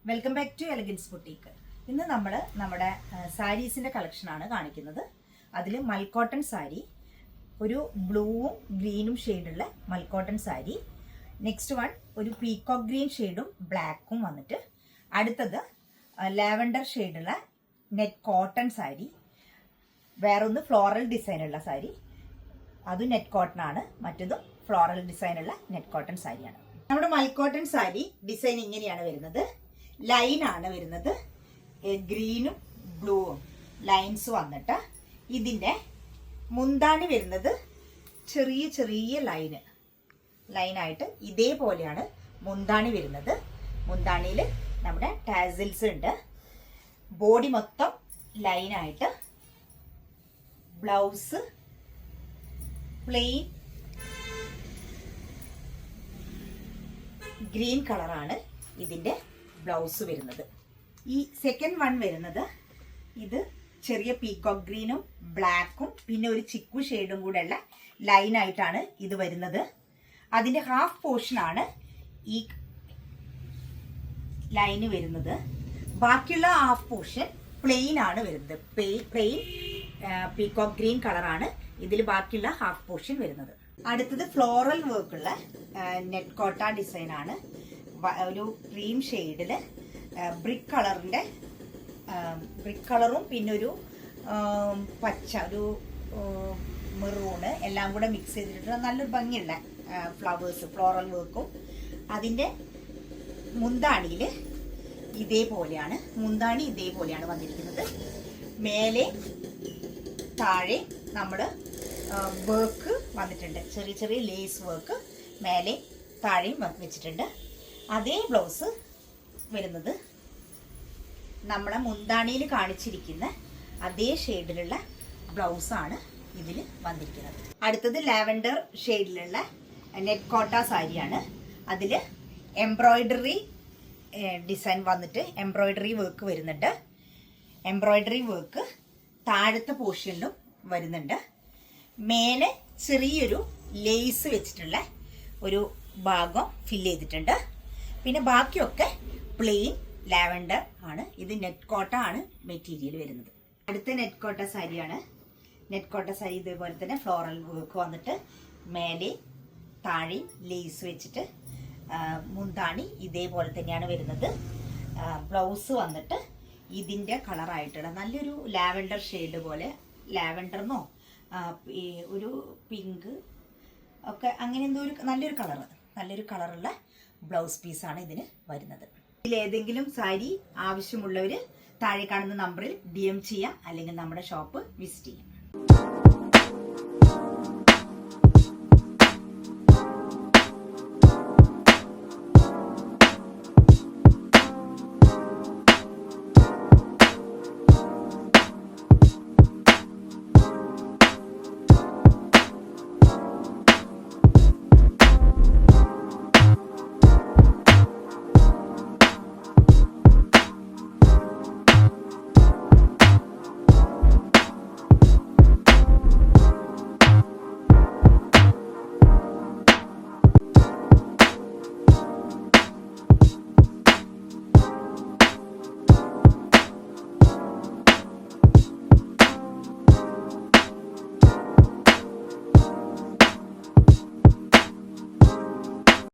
Welcome back to Elegance boutique. ഇന്ന് നമ്മൾ നമ്മുടെ സാരീസിന്റെ കളക്ഷനാണ് കാണിക്കുന്നത്. അതിൽ മൽക്കോട്ടൺ സാരി, ഒരു ബ്ലൂവും ഗ്രീനും ഷെയ്ഡുള്ള മൽക്കോട്ടൺ സാരി. നെക്സ്റ്റ് വൺ ഒരു പീകോക്ക് ഗ്രീൻ ഷെയ്ഡും ബ്ലാക്കും വന്നിട്ട്, അടുത്തത് ലാവൻഡർ ഷെയ്ഡുള്ള നെറ്റ് കോട്ടൺ സാരി, വേറൊന്ന് ഫ്ലോറൽ ഡിസൈനുള്ള സാരി, അതും നെറ്റ് കോട്ടൺ ആണ്. മറ്റതും ഫ്ലോറൽ ഡിസൈനുള്ള നെറ്റ് കോട്ടൺ സാരിയാണ്. നമ്മുടെ മൽക്കോട്ടൺ സാരി ഡിസൈൻ ഇങ്ങനെയാണ് വരുന്നത്. ലൈൻ ആണ് വരുന്നത്, ഗ്രീനും ബ്ലൂവും ലൈൻസ് വന്നിട്ട്, ഇതിന്റെ മുന്താണി വരുന്നത് ചെറിയ ചെറിയ ലൈനായിട്ട് ഇതേപോലെയാണ് മുന്താണി വരുന്നത്. മുന്താണിയിൽ നമ്മുടെ ടാസിൽസ് ഉണ്ട്. ബോഡി മൊത്തം ലൈനായിട്ട്, ബ്ലൗസ് പ്ലെയിൻ ഗ്രീൻ കളറാണ് ഇതിന്റെ ബ്ലൗസ് വരുന്നത്. ഈ സെക്കൻഡ് വൺ വരുന്നത്, ഇത് ചെറിയ പീകോക്ക് ഗ്രീനും ബ്ലാക്കും പിന്നെ ഒരു ചിക്കു ഷെയ്ഡും കൂടെ ഉള്ള ലൈനായിട്ടാണ് ഇത് വരുന്നത്. അതിന്റെ ഹാഫ് പോർഷൻ ആണ് ഈ ലൈന് വരുന്നത്. ബാക്കിയുള്ള ഹാഫ് പോർഷൻ പ്ലെയിൻ ആണ് വരുന്നത്. പ്ലെയിൻ പീകോക്ക് ഗ്രീൻ കളറാണ് ഇതിൽ ബാക്കിയുള്ള ഹാഫ് പോർഷൻ വരുന്നത്. അടുത്തത് ഫ്ലോറൽ വർക്കുള്ള നെറ്റ് കോട്ട ഡിസൈൻ ആണ്. ഒരു ക്രീം ഷെയ്ഡില് ബ്രിക്ക് കളറും പിന്നെ ഒരു പച്ച, ഒരു മെറൂണ് എല്ലാം കൂടെ മിക്സ് ചെയ്തിട്ട് നല്ലൊരു ഭംഗിയുള്ള ഫ്ലവേഴ്സ്, ഫ്ലോറൽ വർക്കും. അതിന്റെ മുന്താണിയില് ഇതേപോലെയാണ് വന്നിരിക്കുന്നത്. മേലെ താഴെ നമ്മള് വർക്ക് വന്നിട്ടുണ്ട്, ചെറിയ ചെറിയ ലേസ് വർക്ക് മേലെ താഴെയും വെച്ചിട്ടുണ്ട്. അതേ ബ്ലൗസ് വരുന്നത് നമ്മളെ മുന്താണിയിൽ കാണിച്ചിരിക്കുന്ന അതേ ഷെയ്ഡിലുള്ള ബ്ലൗസാണ് ഇതിൽ വന്നിരിക്കുന്നത്. അടുത്തത് ലാവൻഡർ ഷെയ്ഡിലുള്ള നെറ്റ് കോട്ട സാരിയാണ്. അതിൽ എംബ്രോയിഡറി ഡിസൈൻ വന്നിട്ട് എംബ്രോയിഡറി വർക്ക് വരുന്നുണ്ട്. എംബ്രോയിഡറി വർക്ക് താഴത്തെ പോർഷനിലും വരുന്നുണ്ട്. മേലെ ചെറിയൊരു ലേസ് വെച്ചിട്ടുള്ള ഒരു ഭാഗം ഫില്ല് ചെയ്തിട്ടുണ്ട്. പിന്നെ ബാക്കിയൊക്കെ പ്ലെയിൻ ലാവൻഡർ ആണ്. ഇത് നെറ്റ് കോട്ട ആണ് മെറ്റീരിയൽ വരുന്നത്. അടുത്ത നെറ്റ് കോട്ട സാരിയാണ്. നെറ്റ് കോട്ട സാരി ഇതേപോലെ തന്നെ ഫ്ലോറൽ വർക്ക് വന്നിട്ട് മേലെ താഴെ ലേസ് വെച്ചിട്ട്, മുന്താണി ഇതേപോലെ തന്നെയാണ് വരുന്നത്. ബ്ലൗസ് വന്നിട്ട് ഇതിന്റെ കളറായിട്ടുള്ള നല്ലൊരു ലാവൻഡർ ഷെയ്ഡ് പോലെ, ലാവൻഡർന്നോ ഒരു പിങ്ക് ഒക്കെ അങ്ങനെ എന്തോ ഒരു നല്ലൊരു കളറുള്ള ബ്ലൗസ് പീസാണ് ഇതിന് വരുന്നത്. ഇതിലേതെങ്കിലും സാരി ആവശ്യമുള്ളവർ താഴെ കാണുന്ന നമ്പറിൽ DM ചെയ്യാം, അല്ലെങ്കിൽ നമ്മുടെ ഷോപ്പ് വിസിറ്റ് ചെയ്യാം.